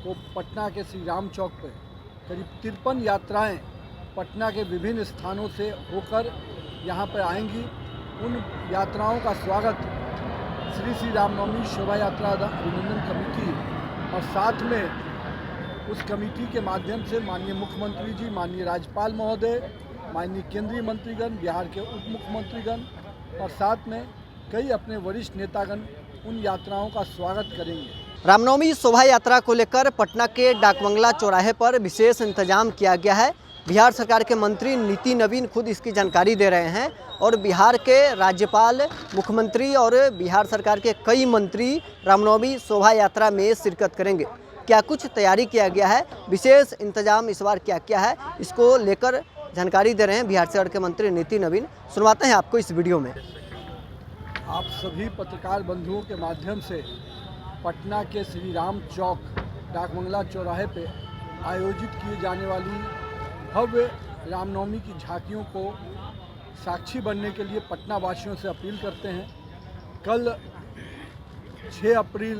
को पटना के श्री राम चौक पर करीब 53 यात्राएं पटना के विभिन्न स्थानों से होकर यहाँ पर आएंगी। उन यात्राओं का स्वागत श्री रामनवमी शोभा यात्रा अभिनंदन कमेटी और साथ में उस कमेटी के माध्यम से माननीय मुख्यमंत्री जी, माननीय राज्यपाल महोदय, माननीय केंद्रीय मंत्रीगण, बिहार के उप मुख्यमंत्रीगण और साथ में कई अपने वरिष्ठ नेतागण उन यात्राओं का स्वागत करेंगे। रामनवमी शोभा यात्रा को लेकर पटना के डाकबंगला चौराहे पर विशेष इंतजाम किया गया है। बिहार सरकार के मंत्री नीति नवीन खुद इसकी जानकारी दे रहे हैं और बिहार के राज्यपाल, मुख्यमंत्री और बिहार सरकार के कई मंत्री रामनवमी शोभा यात्रा में शिरकत करेंगे। क्या कुछ तैयारी किया गया है, विशेष इंतजाम इस बार क्या क्या है, इसको लेकर जानकारी दे रहे हैं बिहार सरकार के मंत्री नीति नवीन। सुनवाते हैं आपको इस वीडियो में। आप सभी पत्रकार बंधुओं के माध्यम से पटना के श्री राम चौक डाकबंगला चौराहे पे आयोजित किए जाने वाली भव्य रामनवमी की झांकियों को साक्षी बनने के लिए पटना वासियों से अपील करते हैं। कल 6 अप्रैल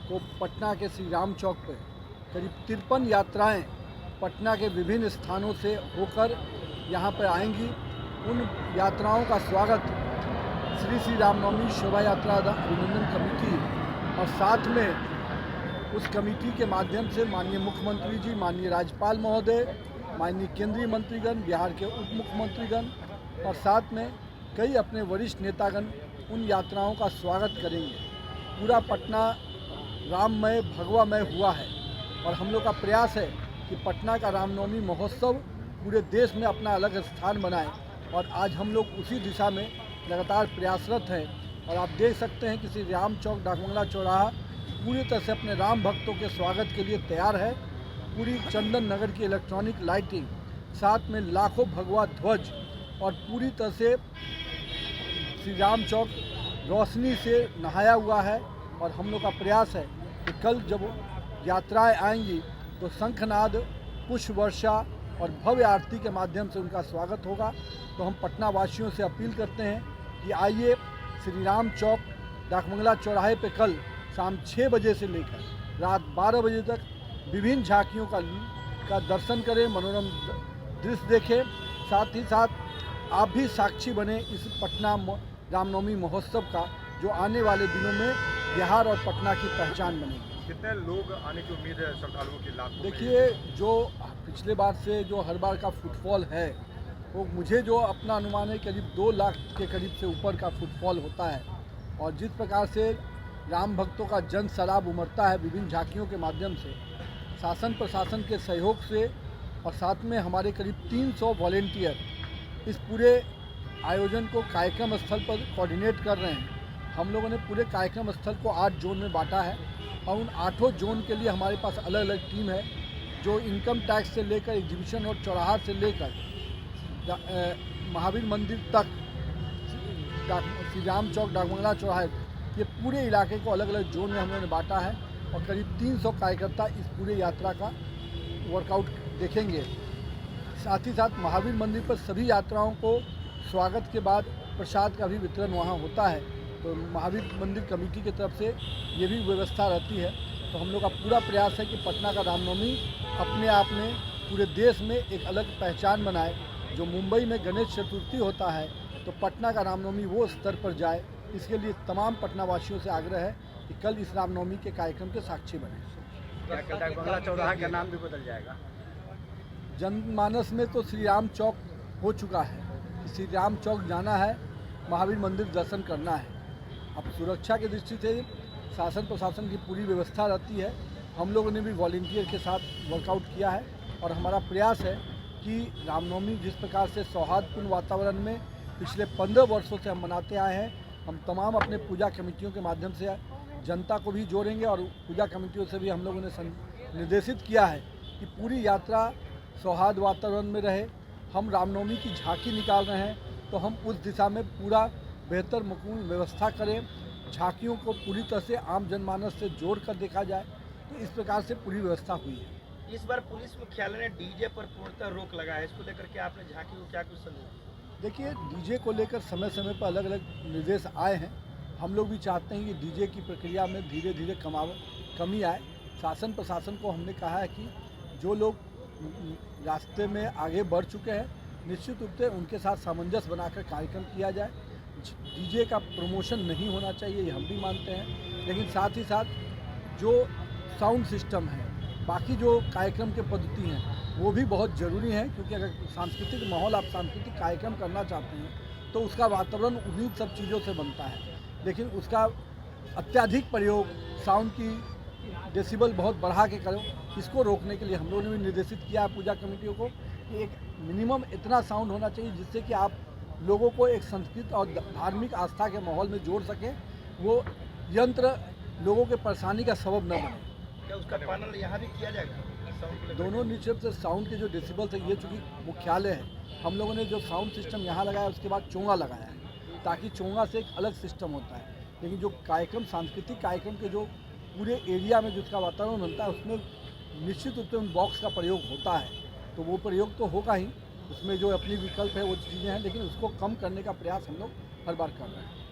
को पटना के श्री राम चौक पर करीब 53 यात्राएं पटना के विभिन्न स्थानों से होकर यहाँ पर आएंगी। उन यात्राओं का स्वागत श्री रामनवमी शोभा यात्रा अभिनंदन कमेटी और साथ में उस कमेटी के माध्यम से माननीय मुख्यमंत्री जी, माननीय राज्यपाल महोदय, माननीय केंद्रीय मंत्रीगण, बिहार के उप मुख्यमंत्रीगण और साथ में कई अपने वरिष्ठ नेतागण उन यात्राओं का स्वागत करेंगे। पूरा पटना राममय भगवामय हुआ है और हम लोग का प्रयास है कि पटना का रामनवमी महोत्सव पूरे देश में अपना अलग स्थान बनाए और आज हम लोग उसी दिशा में लगातार प्रयासरत हैं। और आप देख सकते हैं कि श्री राम चौक डाकबंगला चौराहा पूरी तरह से अपने राम भक्तों के स्वागत के लिए तैयार है। पूरी चंदन नगर की इलेक्ट्रॉनिक लाइटिंग, साथ में लाखों भगवा ध्वज और पूरी तरह से श्री राम चौक रोशनी से नहाया हुआ है। और हम लोग का प्रयास है कि कल जब यात्राएं आएंगी तो शंखनाद, पुष्प वर्षा और भव्य आरती के माध्यम से उनका स्वागत होगा। तो हम पटना वासियों से अपील करते हैं कि आइए श्री राम चौक डाकबंगला चौराहे पे कल शाम 6 बजे से लेकर रात 12 बजे तक विभिन्न झांकियों का दर्शन करें, मनोरम दृश्य देखें। साथ ही साथ आप भी साक्षी बने इस पटना रामनवमी महोत्सव का, जो आने वाले दिनों में बिहार और पटना की पहचान बनेगी। कितने लोग आने की उम्मीद है श्रद्धालुओं की? लाखों? देखिए, जो पिछले बार से जो हर बार का फुटफॉल है वो मुझे जो अपना अनुमान है करीब 2 लाख के करीब से ऊपर का फुटफॉल होता है। और जिस प्रकार से राम भक्तों का जन सैलाब उमड़ता है विभिन्न झांकियों के माध्यम से, शासन प्रशासन के सहयोग से और साथ में हमारे करीब 300 वॉलेंटियर इस पूरे आयोजन को कार्यक्रम स्थल पर कोऑर्डिनेट कर रहे हैं। हम लोगों ने पूरे कार्यक्रम स्थल को 8 जोन में बांटा है और उन 8 जोन के लिए हमारे पास अलग अलग टीम है, जो इनकम टैक्स से लेकर एग्जीबिशन और चौराहा से लेकर महावीर मंदिर तक, श्री राम चौक डाकबंगला चौराहे, ये पूरे इलाके को अलग अलग जोन में हम लोगों ने बांटा है और करीब 300 कार्यकर्ता इस पूरे यात्रा का वर्कआउट देखेंगे। साथ ही साथ महावीर मंदिर पर सभी यात्राओं को स्वागत के बाद प्रसाद का भी वितरण वहाँ होता है। तो महावीर मंदिर कमेटी की तरफ से ये भी व्यवस्था रहती है। तो हम लोग का पूरा प्रयास है कि पटना का रामनवमी अपने आप में पूरे देश में एक अलग पहचान बनाए। जो मुंबई में गणेश चतुर्थी होता है तो पटना का रामनवमी वो स्तर पर जाए। इसके लिए तमाम पटना वासियों से आग्रह है कि कल इस रामनवमी के कार्यक्रम के साक्षी बने। डाकबंगला चौराहा का नाम भी बदल जाएगा? जनमानस में तो श्री राम चौक हो चुका है, श्री राम चौक जाना है, महावीर मंदिर दर्शन करना है। अब सुरक्षा की दृष्टि से शासन प्रशासन की पूरी व्यवस्था रहती है। हम लोगों ने भी वॉलंटियर के साथ वर्कआउट किया है और हमारा प्रयास है कि रामनवमी जिस प्रकार से सौहार्दपूर्ण वातावरण में पिछले 15 वर्षों से हम मनाते आए हैं, हम तमाम अपने पूजा कमेटियों के माध्यम से जनता को भी जोड़ेंगे और पूजा कमेटियों से भी हम लोगों ने निर्देशित किया है कि पूरी यात्रा सौहार्द वातावरण में रहे। हम रामनवमी की झांकी निकाल रहे हैं तो हम उस दिशा में पूरा बेहतर मकबूल व्यवस्था करें, झांकियों को पूरी तरह से आम जनमानस से जोड़ कर देखा जाए। तो इस प्रकार से पूरी व्यवस्था हुई है। इस बार पुलिस मुख्यालय ने डीजे पर पूर्णतः रोक लगाया है, इसको लेकर के आपने झांकी को क्या कुछ संदेश? देखिए, डीजे को लेकर समय समय पर अलग अलग निर्देश आए हैं। हम लोग भी चाहते हैं कि डीजे की प्रक्रिया में धीरे धीरे कमी आए। शासन प्रशासन को हमने कहा है कि जो लोग रास्ते में आगे बढ़ चुके हैं निश्चित रूप से उनके साथ सामंजस्य बनाकर कार्यक्रम किया जाए। डीजे का प्रमोशन नहीं होना चाहिए, ये हम भी मानते हैं, लेकिन साथ ही साथ जो साउंड सिस्टम है, बाकी जो कार्यक्रम के पद्धति हैं वो भी बहुत ज़रूरी है, क्योंकि अगर सांस्कृतिक माहौल आप सांस्कृतिक कार्यक्रम करना चाहते हैं तो उसका वातावरण उन्हीं सब चीज़ों से बनता है। लेकिन उसका अत्यधिक प्रयोग, साउंड की डेसिबल बहुत बढ़ा के करो, इसको रोकने के लिए हम लोगों ने भी निर्देशित किया है पूजा कमेटियों को कि एक मिनिमम इतना साउंड होना चाहिए जिससे कि आप लोगों को एक संस्कृत और धार्मिक आस्था के माहौल में जोड़ सकें, वो यंत्र लोगों के परेशानी का सबब न बने। क्या उसका पालन यहाँ भी किया जाएगा? साउंड को लेकर? दोनों निश्चित से साउंड के जो डेसिबल्स है, ये चूँकि मुख्यालय है, हम लोगों ने जो साउंड सिस्टम यहाँ लगाया उसके बाद चोंगा लगाया है, ताकि चोंगा से एक अलग सिस्टम होता है। लेकिन जो कार्यक्रम सांस्कृतिक कार्यक्रम के जो पूरे एरिया में जिसका वातावरण बनता है उसमें निश्चित रूप से उन बॉक्स का प्रयोग होता है, तो वो प्रयोग तो होगा ही, उसमें जो अपनी विकल्प है वो चीज़ें हैं, लेकिन उसको कम करने का प्रयास हम लोग हर बार कर रहे हैं।